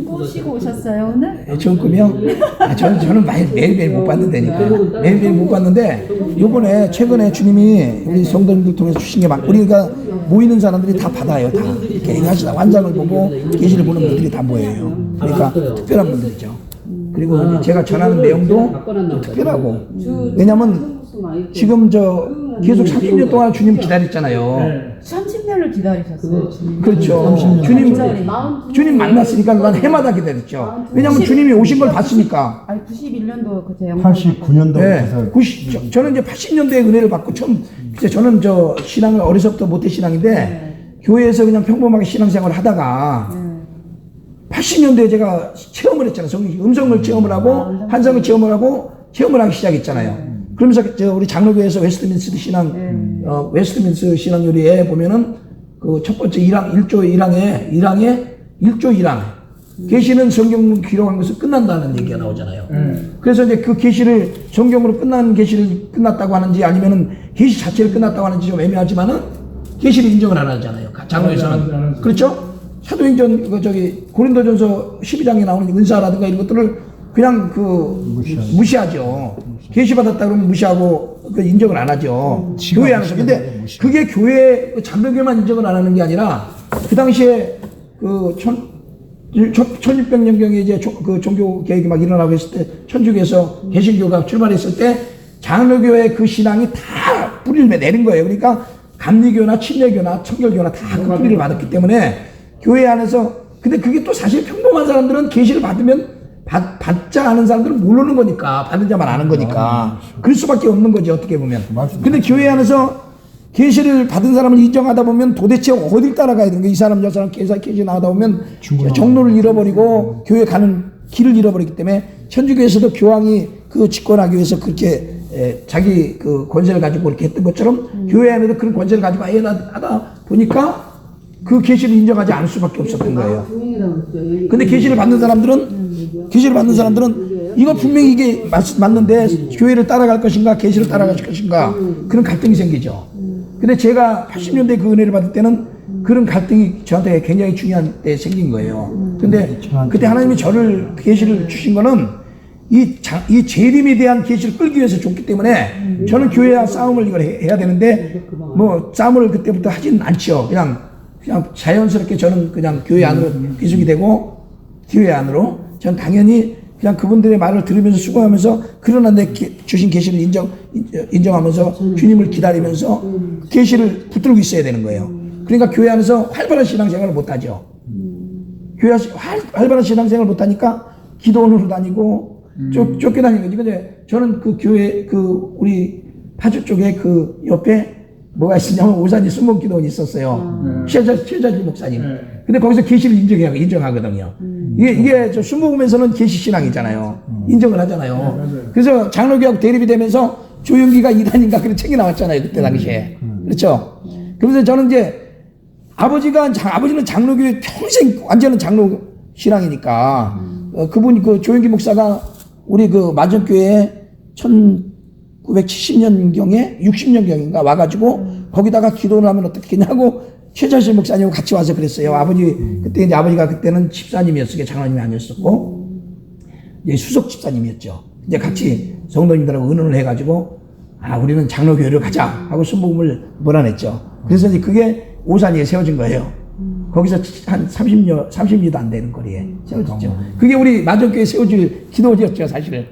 꼬시고 오셨어요 오늘? 좋은 꿈이요? 저는 매일매일 못 봤는데니까. 매일매일 못 봤는데, 요번에 최근에 주님이 우리 성도님들 통해서 주신 게 우리가 모이는 사람들이 다 받아요. 다. 이렇게 환상을 보고 계시를 보는 분들이 다 모여요. 그러니까 특별한 분들이죠. 그리고 이제 제가 전하는 내용도 좀 특별하고. 왜냐면 지금 계속 30년 동안 주님 기다렸잖아요. 30년을 기다리셨어요. 그렇죠. 주님 만났으니까 난 해마다 기다렸죠. 왜냐면 주님이 오신 걸 봤으니까. 아니 91년도 그때 89년도부터. 네. 저는 이제 80년대에 은혜를 받고 처음, 저는 신앙을 어려서부터 모태 신앙인데, 교회에서 그냥 평범하게 신앙생활을 하다가 80년대에 제가 체험을 했잖아요. 음성을 체험을 하고 환상을 체험을 하고 체험을 하기 시작했잖아요. 그러면서 우리 장로교에서 웨스트민스터 신앙요리에 보면은 그 첫 번째 1조 1항에 계시는 성경으로 기록한 것을 끝난다는 얘기가 나오잖아요. 그래서 이제 그 계시를 성경으로 끝난 계시를 끝났다고 하는지 아니면은 계시 자체를 끝났다고 하는지 좀 애매하지만은 계시를 인정을 안 하잖아요. 장로에서는. 그렇죠? 사도행전 고린도전서 12장에 나오는 은사라든가 이런 것들을 그냥 무시하죠. 계시 받았다 그러면 무시하고 인정을 안 하죠. 교회 안에서. 근데 그게 교회 장로교만 인정을 안 하는 게 아니라 그 당시에 1600년경에 이제 그 종교 개혁이 막 일어나고 했을 때 천주교에서 개신교가 출발했을 때 장로교의 그 신앙이 다 뿌리를 내린 거예요. 그러니까 감리교나 침례교나 청결교나 다 그 뿌리를 받았기 때문에 교회 안에서. 근데 그게 또 사실 평범한 사람들은 계시를 받으면 받자 하는 사람들은 모르는 거니까, 받은 자만 아는 거니까 그럴 수밖에 없는 거지 어떻게 보면. 근데 교회 안에서 계시를 받은 사람을 인정하다 보면 도대체 어딜 따라가야 되는 거야. 이 사람 저 사람 계시 나가다 보면 정로를 잃어버리고 교회 가는 길을 잃어버리기 때문에 천주교에서도 교황이 그 집권하기 위해서 그렇게 자기 그 권세를 가지고 그렇게 했던 것처럼 교회 안에도 그런 권세를 가지고 하다 보니까 그 계시를 인정하지 않을 수밖에 없었던 거예요. 근데 계시를 받는 사람들은 이거 분명히 이게 맞는데 교회를 따라갈 것인가 계시를 따라갈 것인가 그런 갈등이 생기죠. 근데 제가 80년대 그 은혜를 받을 때는 그런 갈등이 저한테 굉장히 중요한 때 생긴 거예요. 근데 그때 하나님이 저를 계시를 주신 거는 이 재림에 대한 계시를 끌기 위해서 줬기 때문에 저는 교회와 싸움을 이걸 해야 되는데 뭐 싸움을 그때부터 하진 않죠. 그냥 자연스럽게 저는 그냥 교회 안으로 귀속이 되고 교회 안으로 전 당연히 그냥 그분들의 말을 들으면서 수고하면서 그러나 내 주신 계시를 인정하면서 주님을 기다리면서 계시를 붙들고 있어야 되는 거예요. 그러니까 교회 안에서 활발한 신앙생활을 못하죠. 교회 활발한 신앙생활을 못하니까 기도원으로 다니고 쫓겨다니는 거지. 근데 저는 그 교회 우리 파주 쪽에 그 옆에 뭐가 있었냐면 오산이 순복 기도원이 있었어요. 최자지 목사님. 근데 거기서 계시를 인정하거든요. 이게 저 순복음에서는 계시 신앙이잖아요. 인정을 하잖아요. 그래서 장로교하고 대립이 되면서 조용기가 이단인가 그런 책이 나왔잖아요. 그때 당시에. 그렇죠. 그래서 저는 이제 아버지는 장로교의 평생 완전한 장로 신앙이니까 그분이 그 조용기 목사가 우리 그 마전교회에 1970년경에 60년경인가 와가지고 거기다가 기도를 하면 어떻겠냐고 최자실 목사님하고 같이 와서 그랬어요. 아버지가 그때는 집사님이었으니까 장로님이 아니었었고 이제 수석 집사님이었죠. 이제 같이 성도님들하고 의논을 해가지고 우리는 장로교회를 가자 하고 순복음을 몰아냈죠. 그래서 이제 그게 오산리에 세워진 거예요. 거기서 한 30리도 안 되는 거리에 세워졌죠. 그게 우리 마전교회 세워질 기도였죠, 사실은.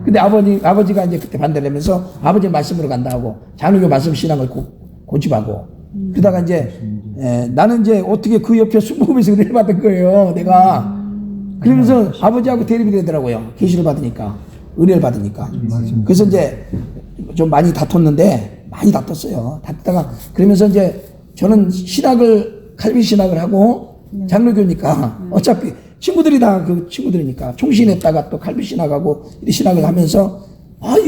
근데 아버지가 이제 그때 반대를 하면서 아버지 말씀으로 간다 하고 장로교 말씀 신앙을 고집하고 그러다가 이제 나는 이제 어떻게 그 옆에 순복음에서 은혜를 받은 거예요, 내가. 그러면서 아버지하고 대립이 되더라고요. 계시를 받으니까, 은혜를 받으니까. 그래서 이제 좀 많이 다퉜어요. 다투다가 그러면서 이제 저는 칼빈 신학을 하고 장로교니까 어차피 친구들이 다 그 친구들이니까 총신했다가 또 칼빈 신학하고 이 신학을 하면서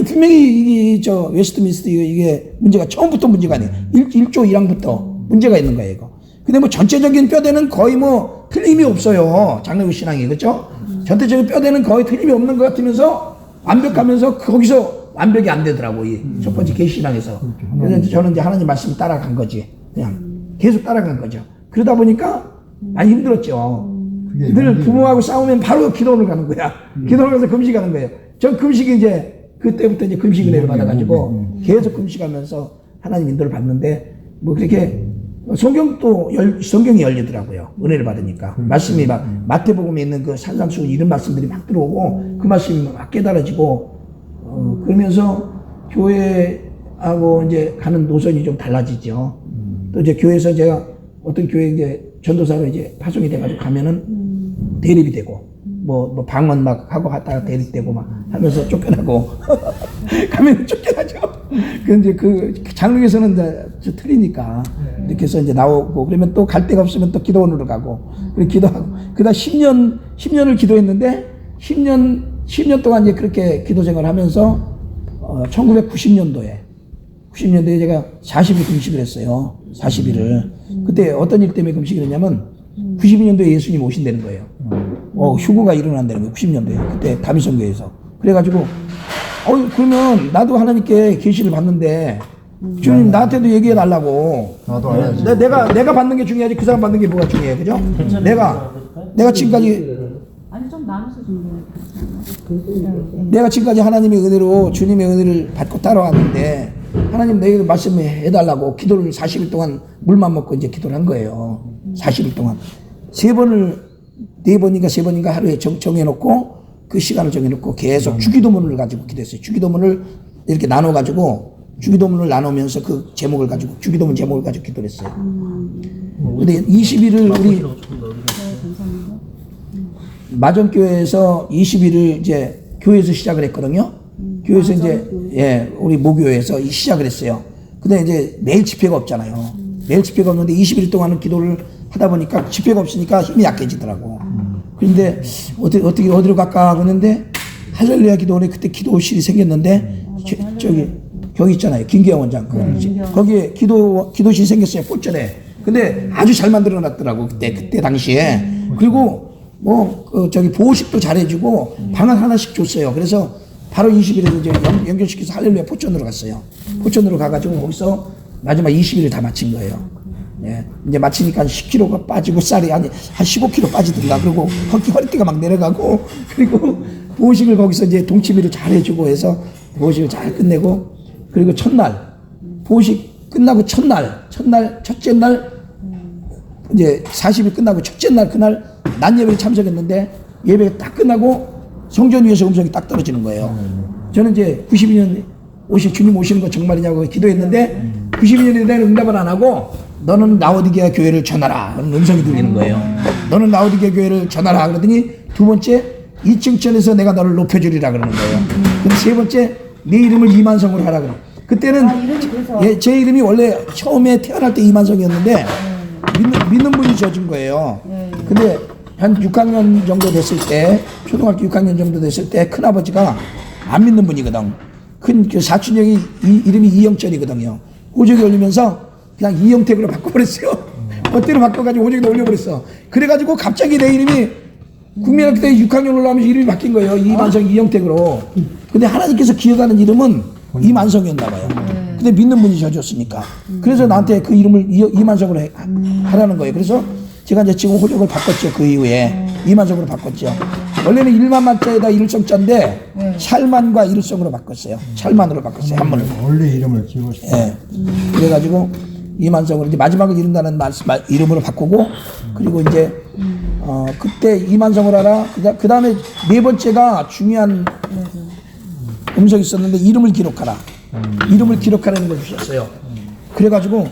분명히 저 웨스트민스터 이게 문제가 처음부터 문제가 아니에요. 1조 1항부터 문제가 있는 거예요, 이거. 근데 뭐 전체적인 뼈대는 거의 뭐 틀림이 없어요. 장로교 신앙이. 그렇죠? 전체적인 뼈대는 거의 틀림이 없는 것 같으면서 완벽하면서 거기서 완벽이 안 되더라고. 이 첫 번째 계시신앙에서. 그래서 저는 이제 하나님 말씀 따라간 거지. 그냥 계속 따라간 거죠. 그러다 보니까 많이 힘들었죠. 늘 부모하고 싸우면 바로 기도원을 가는 거야. 기도원을 가서 금식하는 거예요. 전 금식이 이제 그때부터 이제 금식 은혜를 받아가지고 계속 금식하면서 하나님 인도를 받는데 뭐 그렇게 성경이 열리더라고요. 은혜를 받으니까. 말씀이 막 마태복음에 있는 그 산상수훈 이런 말씀들이 막 들어오고 그 말씀이 막 깨달아지고 그러면서 교회하고 이제 가는 노선이 좀 달라지죠. 또 이제 교회에서 제가 어떤 교회 이제 전도사로 이제 파송이 돼가지고 가면은 대립이 되고 뭐 방언 막 하고 갔다가 대립되고 막 하면서 쫓겨나고 가면 쫓겨나죠. 근데 그 장로에서는 이제 틀리니까 이렇게 해서 이제 나오고 그러면 또 갈 데가 없으면 또 기도원으로 가고 그리고 기도하고 그다음 10년을 기도했는데 10년 동안 이제 그렇게 기도 생활을 하면서 1990년도에 제가 40일 금식을 했어요. 40일을. 그때 어떤 일 때문에 금식을 했냐면 92년도에 예수님 오신다는 거예요. 휴거가 일어난다는 거예요. 90년도에. 그때 다미성교회에서. 그래가지고 그러면 나도 하나님께 계시를 받는데 주님 나한테도 얘기해 달라고. 나도 알아야지. 내가 받는 게 중요하지 그 사람 받는 게 뭐가 중요해. 그죠? 내가 지금까지 아니 좀 나눠서 내가 지금까지 하나님의 은혜로 주님의 은혜를 받고 따라왔는데 하나님 내게 말씀해 달라고 기도를 40일 동안 물만 먹고 이제 기도를 한 거예요. 40일 동안 4번인가 하루에 정해놓고 그 시간을 정해놓고 계속 주기도문을 가지고 기도했어요. 주기도문을 이렇게 나눠가지고 주기도문을 나누면서 그 제목을 가지고 주기도문 제목을 가지고 기도를 했어요. 근데 20일을 우리 마전교회에서 20일을 이제 교회에서 시작을 했거든요. 교회에서 이제 우리 모교회에서 시작을 했어요. 근데 이제 매일 집회가 없잖아요. 매일 집회가 없는데 20일 동안은 기도를 하다 보니까 집회가 없으니까 힘이 약해지더라고. 그런데 어디로 갈까 하는데 할렐루야 기도원에 그때 기도실이 생겼는데 거기 있잖아요. 김기영 원장 거기에 기도실이 생겼어요. 폴전에. 근데 아주 잘 만들어 놨더라고 그때 당시에. 그리고 보호식도 잘해주고 방을 하나씩 줬어요. 그래서 바로 20일에 이제 연결시켜서 할렐루야 포천으로 갔어요. 포천으로 가가지고 거기서 마지막 20일을 다 마친 거예요. 예. 이제 마치니까 10kg가 빠지고 쌀이 한 15kg 빠지든가 그리고 허리띠가 막 내려가고 그리고 보호식을 거기서 이제 동치미를 잘 해주고 해서 보호식을 잘 끝내고 그리고 첫날 보호식 끝나고 첫째 날 이제 40일 끝나고 첫째 날 그날 낮 예배에 참석했는데 예배가 딱 끝나고 성전 위에서 음성이 딱 떨어지는 거예요. 저는 이제 92년 주님 오시는 거 정말이냐고 기도했는데 92년에 대한 응답을 안 하고 너는 라오디게아 교회를 전하라 하는 음성이 들리는 거예요. 너는 라오디게아 교회를 전하라 그러더니 두 번째 2층천에서 내가 너를 높여주리라 그러는 거예요. 그럼 세 번째 내 이름을 이만성으로 하라 그러. 그때는 제 이름이 원래 처음에 태어날 때 이만성이었는데 믿는 분이 지어준 거예요. 근데 한 6학년 정도 됐을 때 초등학교 6학년 정도 됐을 때 큰아버지가 안 믿는 분이거든. 큰 사촌 형이 이름이 이영철이거든요. 호적이 올리면서 그냥 이영택으로 바꿔버렸어요. 멋대로 바꿔가지고 호적에다 올려버렸어. 그래가지고 갑자기 내 이름이 국민학교 때 6학년 올라오면서 이름이 바뀐 거예요. 이만성 이영택으로. 근데 하나님께서 기억하는 이름은 이만성이었나 봐요. 근데 믿는 분이 져줬으니까. 그래서 나한테 그 이름을 이만성으로 하라는 거예요. 그래서 제가 이제 지금 호적을 바꿨죠. 그 이후에 이만성으로 바꿨죠. 원래는 1만 만자에다 일성자인데 샬만과 일성으로 바꿨어요. 샬만으로 바꿨어요. 한문을. 원래 이름을 지우셨어요. 예. 그래가지고 이만성으로 이제 마지막을 이룬다는 이름으로 바꾸고 그리고 이제 그때 이만성을 하라. 그 다음에 네 번째가 중요한 음성이 있었는데 이름을 기록하라. 이름을 기록하라는 걸 주셨어요. 그래가지고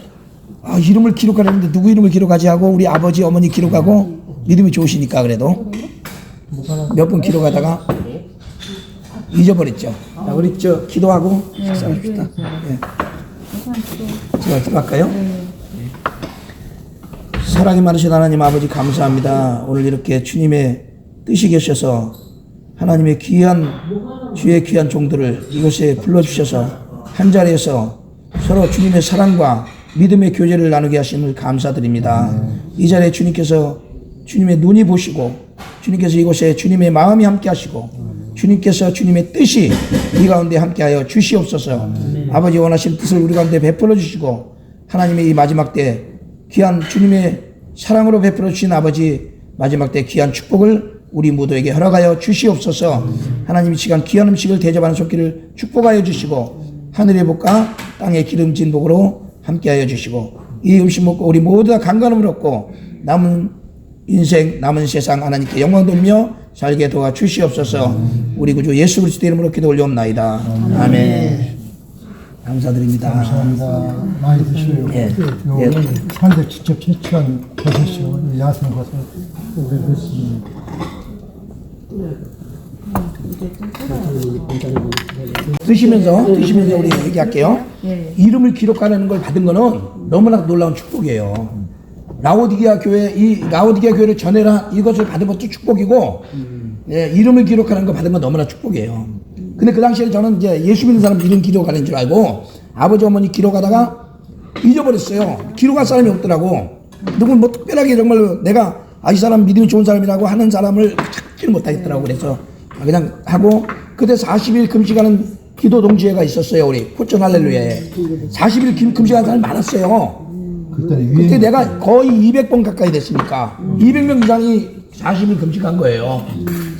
이름을 기록하라는데 누구 이름을 기록하지 하고 우리 아버지 어머니 기록하고 믿음이 좋으시니까 그래도 몇 분 기록하다가 잊어버렸죠. 자, 우리 기도하고 식사합시다. 제가 들어갈까요? 사랑이 많으신 하나님 아버지 감사합니다. 오늘 이렇게 주님의 뜻이 계셔서 하나님의 주의 귀한 종들을 이곳에 불러주셔서 한 자리에서 서로 주님의 사랑과 믿음의 교제를 나누게 하심을 감사드립니다. 이 자리에 주님께서 주님의 눈이 보시고 주님께서 이곳에 주님의 마음이 함께 하시고 주님께서 주님의 뜻이 이 가운데 함께하여 주시옵소서. 아버지 원하시는 뜻을 우리 가운데 베풀어 주시고 하나님의 이 마지막 때 귀한 주님의 사랑으로 베풀어 주신 아버지 마지막 때 귀한 축복을 우리 모두에게 허락하여 주시옵소서. 하나님 이 시간 귀한 음식을 대접하는 손길을 축복하여 주시고 하늘의 복과 땅의 기름진 복으로 함께하여 주시고 이 음식 먹고 우리 모두 다 강건함을 얻고 남은 인생 남은 세상 하나님께 영광 돌며 살게 도와 주시옵소서. 우리 구주 예수 그리스도 이름으로 기도 올려옵나이다. 아멘. 감사드립니다. 감사합니다. 많이 드시고요. 예. 요 산대 직접 채취한 버섯이요. 야생 버섯 우리 드시면 드시면서 우리 얘기할게요. 예. 이름을 기록하는 걸 받은 거는 너무나 놀라운 축복이에요. 라오디게아 교회 이 라오디게아 교회를 전해라 이것을 받은 것도 축복이고 예, 이름을 기록하는 거 받은 건 너무나 축복이에요. 근데 그 당시에 저는 이제 예수 믿는 사람 이름 기록하는 줄 알고 아버지 어머니 기록하다가 잊어버렸어요. 기록할 사람이 없더라고. 누구 뭐 특별하게 정말 내가 이 사람 믿음이 좋은 사람이라고 하는 사람을 찾지를 못하겠더라고. 그래서 그냥 하고 그때 40일 금식하는 기도 동지회가 있었어요. 우리 포천 할렐루야에 40일 금식하는 사람이 많았어요. 그때 내가 거의 200번 가까이 됐으니까 200명 이상이 40일 금식한 거예요.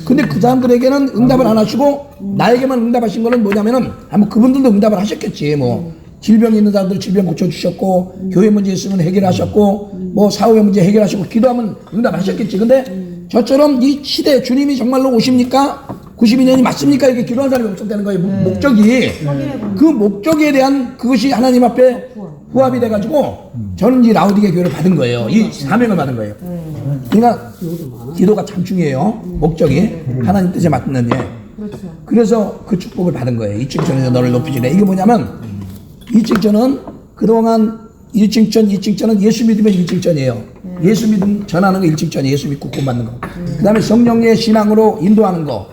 근데 그 사람들에게는 응답을 안 하시고 나에게만 응답하신 거는 뭐냐면은 아마 그분들도 응답을 하셨겠지. 뭐 질병이 있는 사람들 질병 고쳐주셨고 교회 문제 있으면 해결하셨고 뭐 사회 문제 해결하시고 기도하면 응답하셨겠지. 근데 저처럼 이 시대 주님이 정말로 오십니까? 92년이 맞습니까? 이렇게 기도한 사람이 없었다는 거예요. 목적이 그 목적에 대한 그것이 하나님 앞에 후합이 돼가지고 저는 이 라오디게 교회를 받은 거예요. 이 사명을 받은 거예요. 그러니까 기도가 참 중요해요. 목적이 하나님 뜻에 맞는데 그래서 그 축복을 받은 거예요. 이층천에서 너를 높이주래. 이게 뭐냐면 이층천은 그동안 1층천, 2층천은 예수 믿으면 1층천이에요. 예수 믿음 전하는 거 1층천이에요. 예수 믿고 구원받는 거. 그 다음에 성령의 신앙으로 인도하는 거.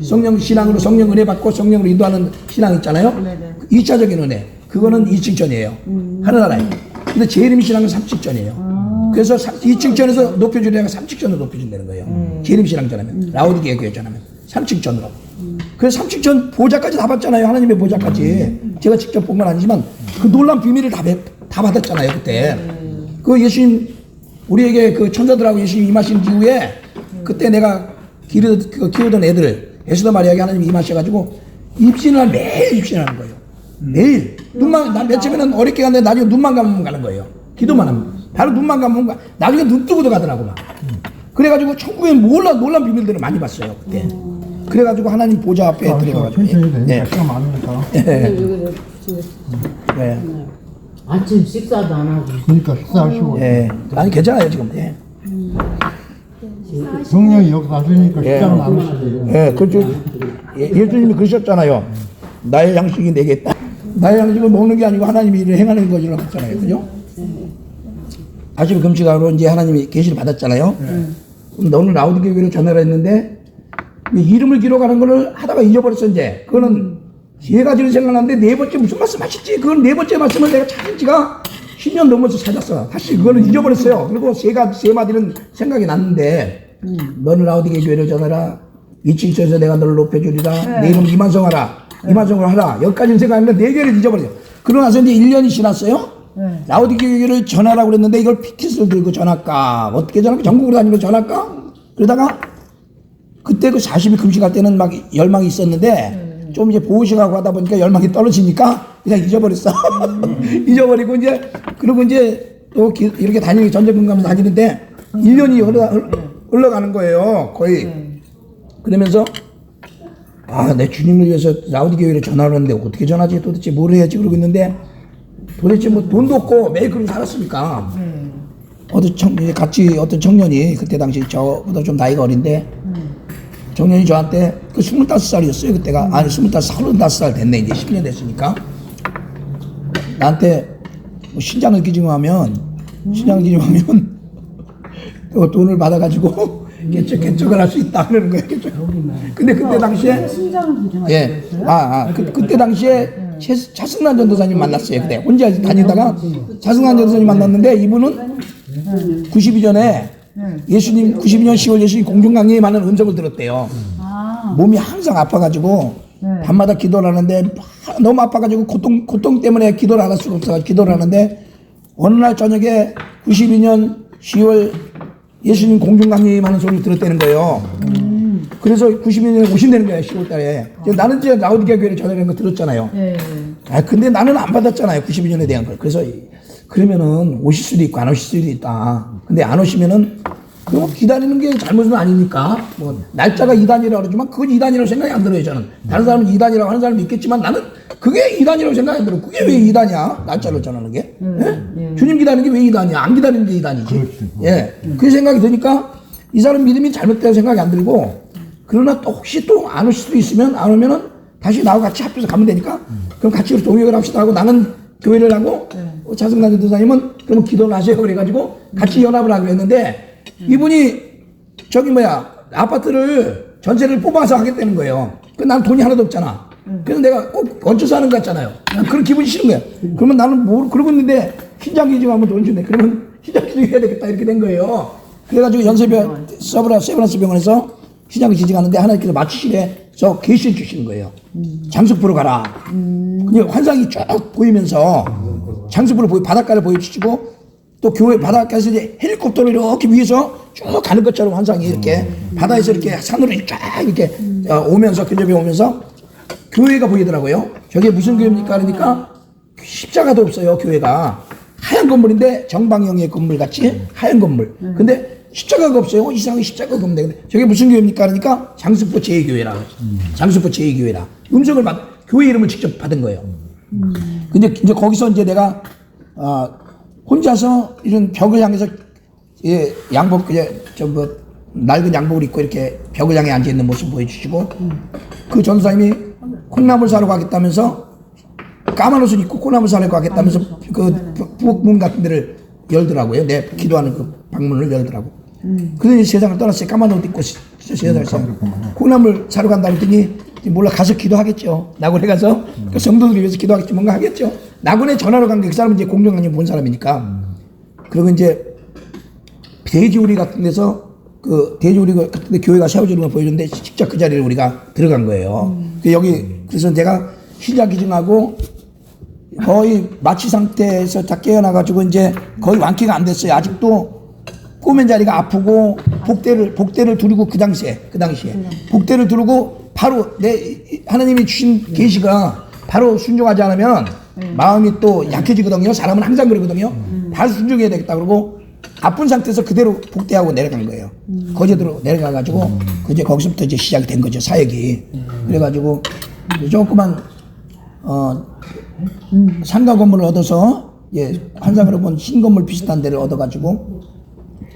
성령 신앙으로 성령 은혜 받고 성령으로 인도하는 신앙 있잖아요. 2차적인 은혜. 그거는 2층천이에요. 하늘나라에. 근데 재림 신앙은 3층천이에요. 그래서 2층천에서 높여주려면 3층천으로 높여준다는 거예요. 재림 신앙 전하면. 라오디게아 교회 전하면 3층천으로. 그래서 3층천 보좌까지 다 받잖아요. 하나님의 보좌까지. 제가 직접 본 건 아니지만 그 놀라운 비밀을 다 받았잖아요. 그때. 그 예수님 우리에게 그 천사들하고 예수님 임하신 이후에 그때 내가 키우던 애들 에스더 마리아에게 하나님 임하셔가지고 입신을 매일 입신하는 거예요. 매일 난 맨 처음에는 어렵게 갔는데 나중에 눈만 감으면 가는 거예요. 기도만 하면 바로 눈만 감으면 나중에 눈 뜨고도 가더라고 막. 그래가지고 천국에 놀란 비밀들을 많이 봤어요 그때. 그래가지고 하나님 보좌 앞에 들어가가지고 네. 시간 많으니까. 네. 아침 식사도 안 하고. 그러니까 식사하시고. 예. 아니 괜찮아요 지금. 예. 성령이 여기 가시니까 식사는 안 하시지. 예, 그렇죠. 예수님이 그러셨잖아요. 나의 양식이 내게 있다. 나의 양식을 먹는 게 아니고 하나님이 일을 행하는 거라고 했잖아요. 그죠? 40일 금식하러 이제 하나님이 계시를 받았잖아요. 그럼 너는 라오디게아 교회로 전화를 했는데 이름을 기록하는 거를 하다가 잊어버렸어 이제. 그거는 세 가지를 생각하는데 네 번째 무슨 말씀 하셨지? 그건 네 번째 말씀을 내가 찾은 지가 10년 넘어서 찾았어. 다시 그거는 잊어버렸어요. 그리고 세 마디는 생각이 났는데 너는 라오디게아 교회로 전하라. 2층에서 내가 너를 높여주리라. 내 이름 이만성하라. 이만성을 하라. 여기까지는 생각했는데 네 개를 잊어버렸어요. 그러고 나서 이제 1년이 지났어요. 라오디게아 교회를 전하라고 그랬는데 이걸 피켓을 들고 전할까? 어떻게 전할까? 전국으로 다니면서 전할까? 그러다가 그때 그 40일 금식할 때는 막 열망이 있었는데 좀 이제 보호식하고 하다 보니까 열망이 떨어지니까 그냥 잊어버렸어. 잊어버리고 이제 그리고 이제 또 이렇게 전쟁금 가면서 다니는데 1년이 흘러가는 거예요. 거의. 그러면서 내 주님을 위해서 라오디게아 교회를 전화를 하는데 어떻게 전하지? 도대체 뭘 해야지? 그러고 있는데 도대체 뭐 돈도 없고 매일 그러고 살았으니까 어떤 청년이 그때 당시 저보다 좀 나이가 어린데 청년이 저한테 그 25살이었어요 그때가. 아니 35살 됐네. 이제 10년 됐으니까 나한테 뭐 신장을 기증하면 돈을 받아가지고 개척을 할 수 있다 그러는 거예요. 근데 그때 당시에 그때 당시에 차승란 전도사님 만났어요. 그때 혼자 다니다가 차승란 전도사님 만났는데 이분은 92년에 예수님 92년 10월 예수님 공중강림에 많은 음성을 들었대요. 아, 몸이 항상 아파가지고 네. 밤마다 기도를 하는데 너무 아파가지고 고통 때문에 기도를 안 할 수가 없어서 기도를 하는데 어느 날 저녁에 92년 10월 예수님 공중강림하는 소리를 들었다는 거예요. 그래서 92년에 오신다는 거예요. 10월 달에. 나는 이제 라우디게아 교회를 전화하는 거 들었잖아요. 네. 아, 근데 나는 안 받았잖아요. 92년에 대한 걸. 그래서 그러면은 오실 수도 있고 안 오실 수도 있다. 근데 안 오시면은 그거 기다리는 게 잘못은 아니니까. 뭐 날짜가 2단이라고 그러지만 그건 2단이라고 생각이 안 들어요. 저는. 다른 사람은 2단이라고 하는 사람이 있겠지만 나는 그게 2단이라고 생각이 안 들어. 그게 왜 2단이야? 날짜를 전하는 게. 예? 주님 기다리는 게 왜 2단이야? 안 기다리는 게 2단이지. 예. 그 생각이 드니까 이 사람 믿음이 잘못되다고 생각이 안 들고 그러나 또 혹시 또 안 오실 수도 있으면 안 오면은 다시 나하고 같이 합해서 가면 되니까 그럼 같이 동역을 합시다 하고 나는 교회를 하고 차승남 교사님은 그러면 기도를 하세요 그래가지고 같이 연합을 하기로 했는데 이분이 저기 아파트를 전세를 뽑아서 하겠다는 거예요. 난 돈이 하나도 없잖아. 그래서 내가 꼭 얹혀서 하는 것 같잖아요. 난 그런 기분이 싫은 거야. 그러면 나는 그러고 있는데 신장 기증 한번 돈 준대. 그러면 신장 기증 해야 되겠다 이렇게 된 거예요. 그래가지고 연세병 세브란스 병원에서 시장 기증하는데 하나님께서 맞추시래서 계시를 주시는 거예요. 장수포로 가라. 그냥 환상이 쭉 보이면서 장수포로 바닷가를 보여주시고 또 교회 바닷가에서 이제 헬리콥터로 이렇게 위에서 쭉 가는 것처럼 환상이 이렇게 바다에서 이렇게 산으로 쫙 이렇게 오면서 근접해 오면서 교회가 보이더라고요. 저게 무슨 교회입니까? 그러니까 십자가도 없어요. 교회가 하얀 건물인데 정방형의 건물 같이 하얀 건물. 근데 십자가가 없어요. 이상하게 십자가가 없는데 저게 무슨 교회입니까? 그러니까 장수포 제2교회라. 장수포 제2교회라. 음성을 교회 이름을 직접 받은 거예요. 근데 이제 거기서 이제 내가 혼자서 이런 벽을 향해서 양복 낡은 양복을 입고 이렇게 벽을 향해 앉아 있는 모습 보여주시고 그 전사님이 콩나물 사러 가겠다면서 까만 옷을 입고 콩나물 사러 가겠다면서 그 부엌문 같은 데를 열더라고요. 내 기도하는 그 방문을 열더라고. 그러더니 세상을 떠났어요. 까만 옷 입고 세상을 콩나물 사러 간다 그랬더니 몰라 가서 기도하겠죠. 낙원에 가서 그 성도들을 위해서 기도하겠지 뭔가 하겠죠. 낙원에 전화로 간 게 그 사람은 이제 공정강림 본 사람이니까. 그리고 이제 돼지우리 같은 데서 그 돼지우리 같은 데 교회가 세워지는 걸 보여줬는데 직접 그 자리를 우리가 들어간 거예요. 그래서 제가 시작 기증하고 거의 마취 상태에서 다 깨어나가지고 이제 거의 완쾌가 안 됐어요. 아직도 꼬맨 자리가 아프고 복대를 두르고 그 당시에 복대를 두르고 바로 하나님이 주신 계시가 바로 순종하지 않으면 마음이 또 약해지거든요. 사람은 항상 그러거든요. 바로 순종해야 되겠다 그러고 아픈 상태에서 그대로 복대하고 내려간 거예요. 거제도로 내려가가지고 이제 거기서부터 이제 시작이 된 거죠. 사역이. 그래가지고 조그만 상가 건물을 얻어서 환상으로 본 신건물 비슷한 데를 얻어가지고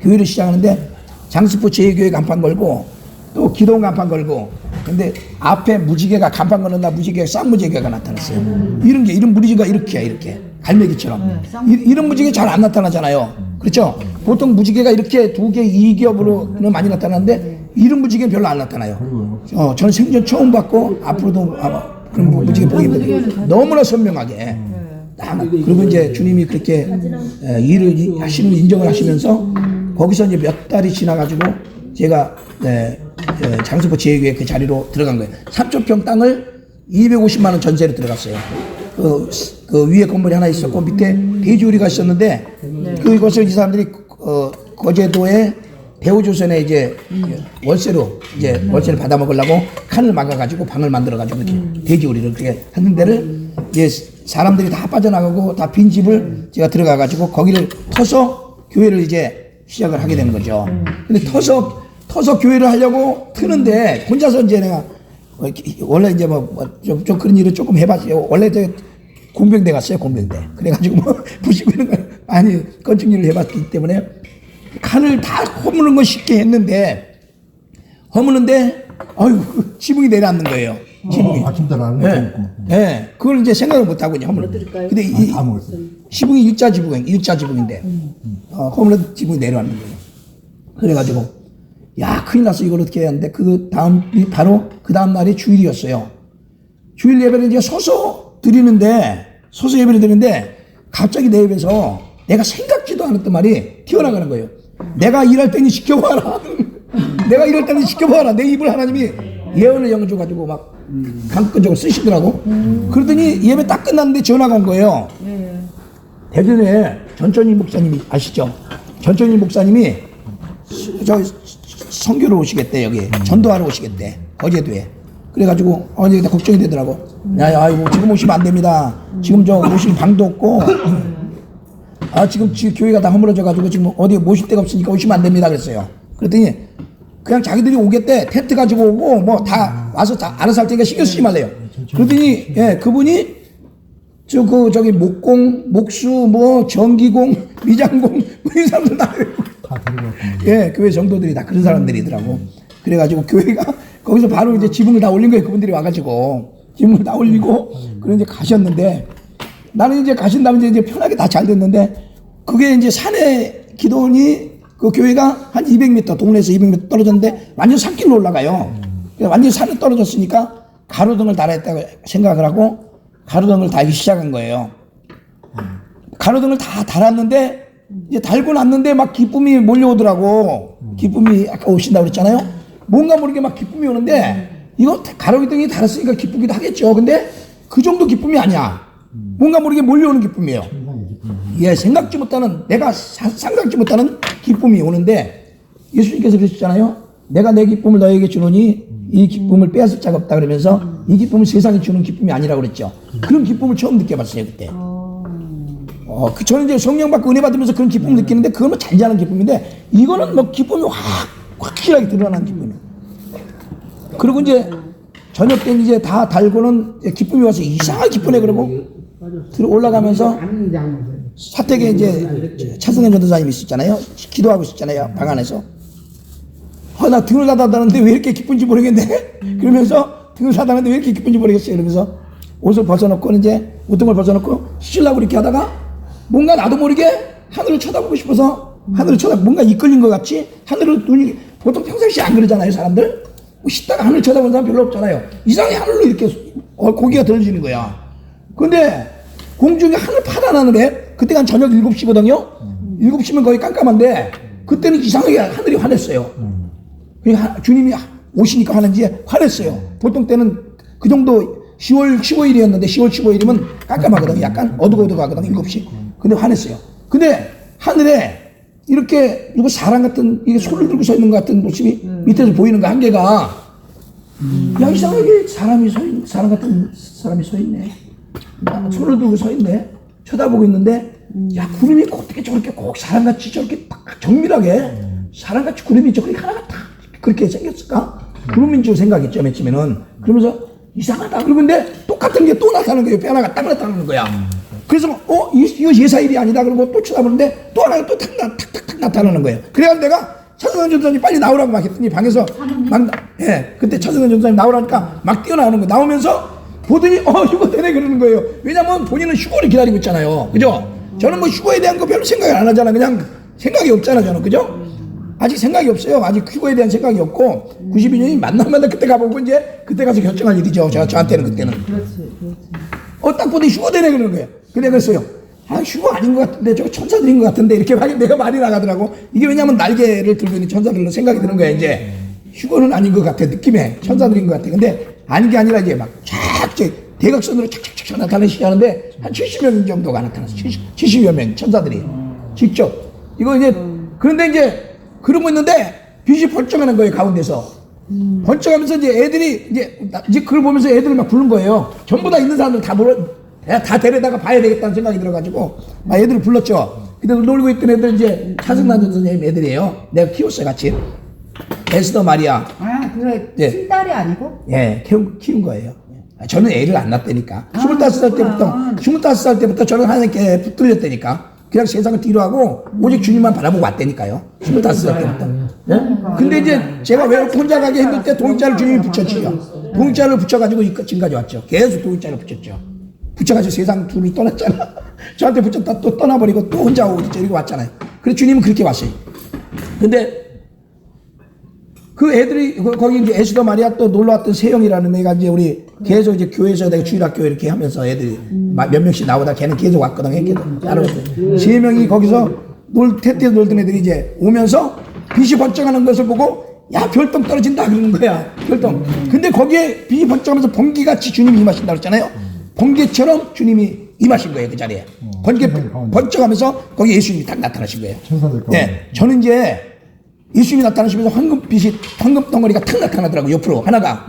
교회를 시작하는데 장수포 제2교회 간판 걸고 또 기도원 간판 걸고 근데 앞에 무지개가 간판 거는 날 무지개가 쌍무지개가 나타났어요. 이런 무지개가 이렇게 갈매기처럼 이런 무지개 잘 안 나타나잖아요. 그렇죠? 보통 무지개가 이렇게 두 개 이겹으로는 많이 나타나는데 이런 무지개는 별로 안 나타나요. 저는 생전 처음 봤고 앞으로도 아마 그런 무지개 보이거든요. 너무나 선명하게. 그리고 이제 주님이 그렇게 일을 하시는 인정을 하시면서 거기서 이제 몇 달이 지나가지고 제가 장수포 제2교회 그 자리로 들어간 거예요. 3,000평 땅을 250만 원 전세로 들어갔어요. 그 위에 건물이 하나 있었고 밑에 돼지우리가 있었는데 그것을 이 사람들이 거제도에 대우조선에 이제 월세를 받아 먹으려고 칸을 막아가지고 방을 만들어가지고 이렇게 돼지우리를 그렇게 하는 데를 이제 사람들이 다 빠져나가고 다 빈 집을 제가 들어가가지고 거기를 터서 교회를 이제 시작을 하게 되는 거죠. 근데 터서 교회를 하려고 트는데 혼자서 이제 내가 원래 이제 좀 그런 일을 조금 해봤어요. 원래 저 공병대 갔어요. 공병대. 그래가지고 부시고 이런 거 많이 건축 일을 해봤기 때문에 칸을 다 허무는 건 쉽게 했는데 아유 지붕이 내려앉는 거예요. 지붕이. 아침들 안 네. 네. 그걸 이제 생각을 못 하고 이제 허물어. 근데 이 지붕이 일자 지붕인데 허물어 지붕이 내려앉는 거예요. 그래가지고 야 큰일 났어 이걸 어떻게 해야 하는데 바로 그 다음 날이 주일이었어요. 주일 예배를 이제 서서 예배를 드리는데 갑자기 내 입에서 내가 생각지도 않았던 말이 튀어나가는 거예요. 내가 일할 때니 지켜봐라. 내가 일할 때니 지켜봐라. 내 입을 하나님이 예언을 영줘가지고 막 강권적으로 쓰시더라고. 그러더니 예배 딱 끝났는데 전화가 온 거예요. 예. 대전에 전천희 목사님이 아시죠? 전천희 목사님이 저 선교로 오시겠대. 여기 전도하러 오시겠대. 어제도에. 그래가지고 어제 걱정이 되더라고. 야, 이거 지금 오시면 안 됩니다. 지금 저 오실 방도 없고 지금 교회가 다 허물어져가지고 지금 어디 모실 데가 없으니까 오시면 안 됩니다. 그랬어요. 그랬더니 그냥 자기들이 오겠대. 텐트 가지고 오고 뭐 다 와서 다 알아서 할 테니까 신경 쓰지 말래요. 그러더니 그분이 저기 목공, 목수, 뭐 전기공, 미장공 뭐 이 사람들 다 데리고 교회 정도들이 다 그런 사람들이더라고. 그래가지고 교회가 거기서 바로 이제 지붕을 다 올린 거예요. 그분들이 와가지고 지붕을 다 올리고 그래 이제 가셨는데 나는 이제 가신 다음에 이제 편하게 다 잘 됐는데 그게 이제 산에 기도원이 그 교회가 한 200m 동네에서 200m 떨어졌는데 완전 산길로 올라가요. 완전 산에 떨어졌으니까 가로등을 달아야겠다고 생각을 하고 가로등을 달기 시작한 거예요. 가로등을 다 달았는데 이제 달고 났는데 막 기쁨이 몰려오더라고. 기쁨이 아까 오신다고 그랬잖아요. 뭔가 모르게 막 기쁨이 오는데 이거 가로등이 달았으니까 기쁘기도 하겠죠. 근데 그 정도 기쁨이 아니야. 뭔가 모르게 몰려오는 기쁨이에요. 생각지 못하는 내가 상상지 못하는 기쁨이 오는데 예수님께서 그러셨잖아요. 내가 내 기쁨을 너에게 주노니 이 기쁨을 빼앗을 자가 없다 그러면서 이 기쁨은 세상이 주는 기쁨이 아니라고 그랬죠. 그런 기쁨을 처음 느껴봤어요 그때. 저는 이제 성령 받고 은혜 받으면서 그런 기쁨을 느끼는데 그건 뭐 잔잔한 기쁨인데 이거는 뭐 기쁨이 확실하게 드러나는 기쁨이에요. 그리고 이제 저녁 때 이제 다 달고는 기쁨이 와서 이상하게 기쁘네 그러고 들어 올라가면서 사택에 이제 차승현 전도사님이 있었잖아요. 기도하고 있었잖아요. 방 안에서. 나 등을 닫았다는데 왜 이렇게 기쁜지 모르겠네. 그러면서 등을 닫았는데 왜 이렇게 기쁜지 모르겠어요. 그러면서 옷을 벗어놓고 이제 우통을 벗어놓고 쉬려고 이렇게 하다가 뭔가 나도 모르게 하늘을 쳐다보고 싶어서 하늘을 쳐다보고 뭔가 이끌린 것 같이 하늘을 눈이 보통 평상시에 안 그러잖아요. 사람들. 쉬다가 하늘 쳐다보는 사람 별로 없잖아요. 이상하게 하늘로 이렇게 고개가 들어지는 거야. 근데 공중에 하늘 파란 하늘에 그때가 한 저녁 7시거든요. 7시면 거의 깜깜한데 그때는 이상하게 하늘이 환했어요. 그러니까 주님이 오시니까 하는지 환했어요. 보통 때는 그 정도 10월 15일이었는데 10월 15일이면 깜깜하거든요. 약간 어둑어둑하거든요. 7시. 근데 환했어요. 근데 하늘에 이렇게 누구 사람 같은 이게 손을 들고 서 있는 것 같은 모습이 밑에서 보이는 거 한 개가 이상하게 사람 같은 사람이 서 있네. 손을 들고 서 있네. 쳐다보고 있는데 구름이 어떻게 저렇게 꼭 사람같이 저렇게 정밀하게 사람같이 구름이 저렇게 하나가 딱 그렇게 생겼을까? 구름인 줄 생각했죠. 맨 처음에는. 그러면서 이상하다. 그런데 똑같은 게 또 나타나는 거예요. 하나가 딱 나타나는 거야. 그래서 이거 예사일이 아니다. 그러고 또 쳐다보는데 또 하나가 또 탁탁탁 나타나는 거예요. 그래가지고 내가 차승현 전도사님 빨리 나오라고 막 했더니 방에서 그때 차승현 전도사님 나오라니까 막 뛰어나오는 거예요. 나오면서 보더니 휴거 되네 그러는 거예요. 왜냐면 본인은 휴거를 기다리고 있잖아요. 그죠? 저는 뭐 휴거에 대한 거 별로 생각을 안 하잖아. 그냥 생각이 없잖아 저는. 그죠? 아직 생각이 없어요. 아직 휴거에 대한 생각이 없고 92년이 만나면 그때 가보고 이제 그때 가서 결정할 일이죠. 저한테는 그때는. 그렇지. 딱 보더니 휴거 되네 그러는 거예요. 근데 그랬어요. 휴거 아닌 것 같은데 저거 천사들인 것 같은데 이렇게 내가 말이 나가더라고. 이게 왜냐면 날개를 들고 있는 천사들로 생각이 드는 거야. 이제 휴거는 아닌 것 같아. 느낌에 천사들인 것 같아. 근데 아닌 게 아니라 이제 막 대각선으로 착착착 나타나시게 하는데 한 70명 정도가 나타났어. 70여 명 천사들이 직접. 이거 이제 그런데 이제 그러고 있는데 빛이 번쩍하는 거예요. 가운데서. 번쩍하면서 이제 애들이 이제 그걸 보면서 애들을 막 부른 거예요. 전부 다 있는 사람들 다 데려다가 봐야 되겠다는 생각이 들어가지고 애들을 불렀죠. 그때 놀고 있던 애들 이제 차승란 선생님 애들이에요. 내가 키웠어요 같이. 에스더 마리아. 그래 예. 친딸이 아니고? 키운 거예요. 저는 애를 안 낳았다니까. 25살 때부터 저는 하나님께 붙들렸다니까. 그냥 세상을 뒤로 하고 오직 주님만 바라보고 왔다니까요. 25살 때부터. 근데 이제 제가 왜 혼자 가게 했는데 동자를 주님이 붙였지요. 동자를 붙여가지고 지금까지 왔죠. 계속 동자를 붙였죠. 붙여가지고 세상 둘을 떠났잖아. 저한테 붙였다 또 떠나버리고 또 혼자 오고 이리고 왔잖아요. 그래서 주님은 그렇게 왔어요. 근데 그 애들이 거기 이제 에스더 마리아 또 놀러 왔던 세영이라는 애가 이제 우리 계속 이제 교회에서 내가 주일학교 이렇게 하면서 애들이 몇 명씩 나오다 걔는 계속 왔거든. 계속 따라왔어요. 3명이 거기서 태태 놀던 애들이 이제 오면서 빛이 번쩍하는 것을 보고 야, 별똥 떨어진다 그러는 거야. 별똥. 근데 거기에 빛이 번쩍하면서 번개같이 주님이 임하신다고 했잖아요. 번개처럼 주님이 임하신 거예요, 그 자리에. 번개 번쩍하면서 거기 예수님이 딱 나타나신 거예요. 천사들 가운데. 네, 저는 이제 예수님이 나타나시면서 황금 덩어리가 탁 나타나더라고요, 옆으로 하나가.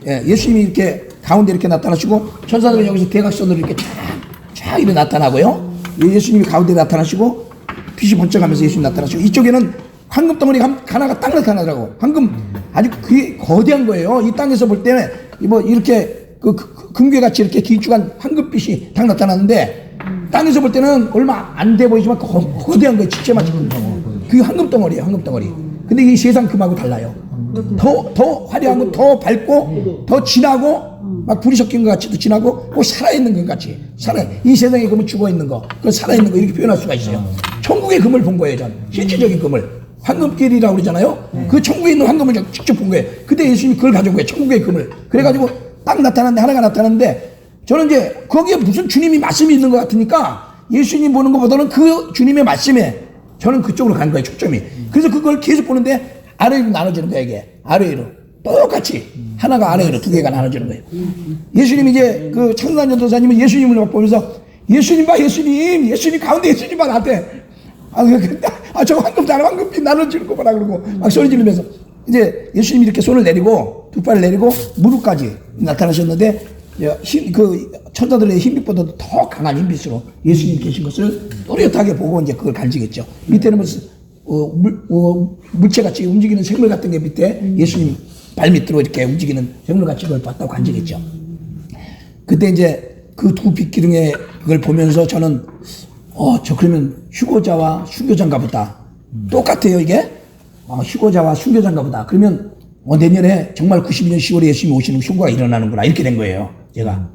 예, 예수님이 이렇게 가운데 이렇게 나타나시고 천사들은 여기서 대각선으로 이렇게 쫙 이렇게 나타나고요. 예수님이 가운데 나타나시고 빛이 번쩍하면서 예수님이 나타나시고 이쪽에는 황금 덩어리가 하나가 딱 나타나더라고. 황금 아주 그게 거대한 거예요. 이 땅에서 볼 때는 뭐 이렇게 금괴같이 이렇게 길쭉한 황금빛이 딱 나타나는데 땅에서 볼 때는 얼마 안 돼 보이지만 거대한 거예요. 지체마치 큰 덩어리. 그게 황금 덩어리예요. 황금 덩어리. 근데 이 세상 금하고 달라요. 더 화려하고 더 밝고 더 진하고 막 불이 섞인 것 같이 더 진하고 꼭 살아있는 것 같이 이 세상의 금은 죽어있는 거 그걸 살아있는 거 이렇게 표현할 수가 있어요. 천국의 금을 본 거예요. 전 실질적인 금을 황금길이라고 그러잖아요. 그 천국에 있는 황금을 직접 본 거예요. 그때 예수님이 그걸 가져온 거예요. 천국의 금을. 그래가지고 딱 나타났는데 하나가 나타났는데 저는 이제 거기에 무슨 주님이 말씀이 있는 것 같으니까 예수님 보는 것보다는 그 주님의 말씀에 저는 그쪽으로 간 거예요. 초점이. 그래서 그걸 계속 보는데 아래로 나눠지는 거예요. 이게 아래로 똑같이 하나가 아래로 두 개가 나눠지는 거예요. 예수님이 이제 그 천사 전도사님은 예수님을 막 보면서 예수님 봐, 예수님 가운데 예수님 봐 나한테 저 황금빛 나눠지는 거 봐라 그러고 막 소리 지르면서 이제 예수님이 이렇게 손을 내리고 두 팔을 내리고 무릎까지 나타나셨는데 그 천사들의 흰빛보다도 더 강한 흰빛으로 예수님 계신 것을 또렷하게 보고 이제 그걸 간직했죠. 밑에는 무슨 물체같이 움직이는 생물 같은 게 밑에 예수님 발밑으로 이렇게 움직이는 생물같이 그걸 봤다고 간직했죠. 그때 이제 그 두 빛기둥의 그걸 보면서 저는 저 그러면 휴거자와 순교자인가 보다. 똑같아요 이게. 휴거자와 순교자인가 보다. 그러면 내년에 정말 92년 10월에 예수님이 오시는 휴거가 일어나는구나 이렇게 된 거예요 제가.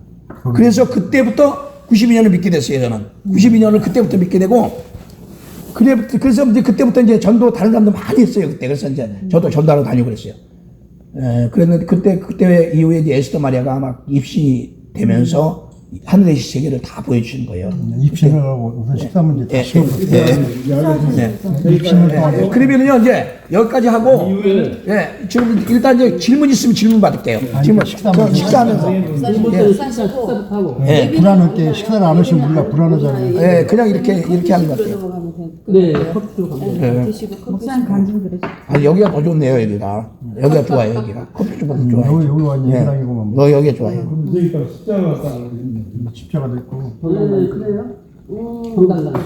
그래서 그때부터 92년을 믿게 됐어요. 저는 92년을 그때부터 믿게 되고 그래서 이제 그때부터 이제 전도 다른 사람도 많이 했어요 그때. 그래서 이제 저도 전도하러 다니고 그랬어요. 그랬는데 그때 이후에 이제 에스더 마리아가 막 입신이 되면서 하늘의 세계를 다 보여주시는 거예요. 입신을 하고 우선 13문제 다 시험을 입신을 그러면은요 이제 여기까지 하고 지금 일단 이제 질문 있으면 질문 받을게요. 질문 식사하면서 불안할 때 식사를 안 하시면 우리가 불안하잖아요. 그냥 이렇게 하는 것 같아요. 네, 커피 좀 가면. 목사님 간증 들으시죠. 여기가 더 좋네요. 여기가 좋아요. 여기가 커피숍보다 좋아요. 여기 완전 예상이고 여기가 좋아요. 집사가 됐고 그래요? 건강가.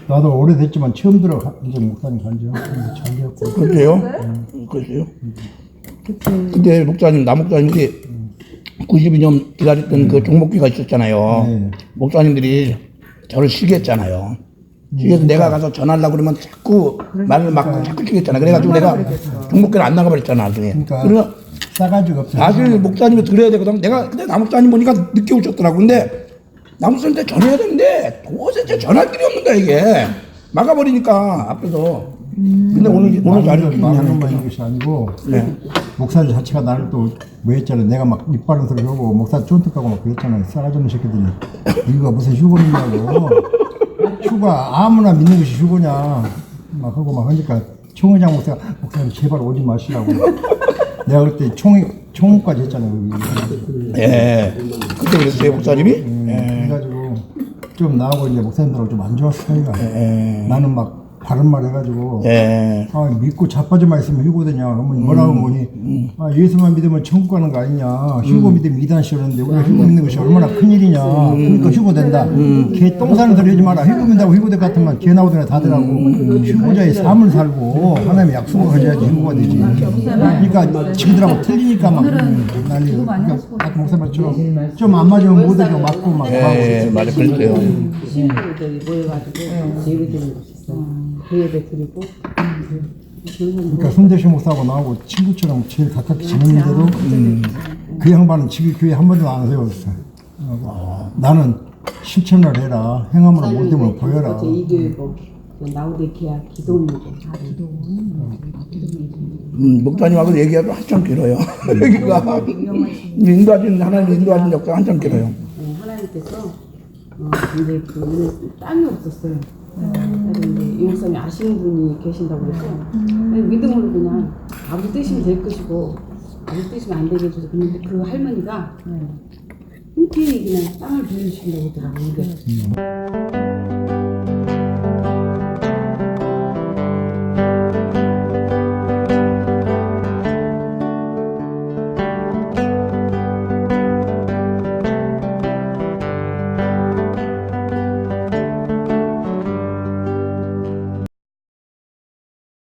나도 오래됐지만 처음 들어 이제 목사님 간지요. 잘 되었고. 그래요? 그래요? 근데 남목사님들이 92년 기다렸던 그 종목기가 있었잖아요. 목사님들이 저를 실기했잖아요. 그래서 내가 가서 전하려고 그러면 자꾸 말을 막 자꾸 죽였잖아. 그래가지고 내가 종목기를 안 나가버렸잖아 나중에. 그러니까 싸가지가 없어요. 나중에 목사님이 들어야 되거든. 내가 근데 남목사님 보니까 늦게 오셨더라고. 근데 남목사님한테 전해야 되는데 도대체 전할 길이 없는 거야 이게. 막아버리니까 앞에서. 근데 오늘 자리를 말로만 있는 것이 아니고 목사님 자체가 나를 또 뭐 했잖아요. 내가 막 입바른 소리 하고 목사 쫀득하고 막 그랬잖아요. 싸가지 없는 새끼들이 이거가 무슨 휴거냐고. 휴가 아무나 믿는 것이 휴거냐 막 하고 막 하니까 총회장 목사님 제발 오지 마시라고. 내가 그때 총무까지 했잖아요. 그때 그랬어요 목사님이? 그래가지고 좀 나하고 이제 목사님들하고 좀 안 좋았어 사이가. 나는 막 바른 말 해가지고 믿고 자빠져만 있으면 휴고되냐 그러면 뭐라고 보니 예수만 믿으면 천국 가는 거 아니냐 휴고 믿으면 이단시하는데 우리가 휴고 믿는 것이 얼마나 큰일이냐 그러니까 휴고된다. 걔 똥 싸는 소리 하지 마라. 휴고 믿다고 휴고될 것 같으면 걔 나오더라 다들하고 휴고자의 삶을 살고 하나님의 약속을 가져야지 휴고가 되지. 그러니까 지금들하고 틀리니까 막 난리. 그러니까 아까 목사님처럼 좀 안 맞으면 못 오게 맞고 막 맞아 그랬어요. 신으로 저기 모여가지고 예배드리는 거 있어. 그 예배 드리고. 그러니까 손대신 목사하고 나하고 친구처럼 제일 가깝게 지냈는데도 그 양반은 지금 교회 한 번도 안 세웠어. 나는 실천을 해라. 행함으로 못 되면 보여라. 이 교회고 나우데키아 기도원이고. 목사님하고 얘기하고 한참 길어요. 여기가 하나님 인도하신 역사 한참 길어요. 하나님께서 이제 그 땅이 없었어요. 근데 이 목사님 아시는 분이 계신다고 그래서 그냥 믿음으로 그냥 아버지 뜻이면 될 것이고 아버지 뜻이면 안 되게 해줘서 그런데 그 할머니가 흔쾌히 그냥 땅을 빌려주신다고 하더라고요. 근데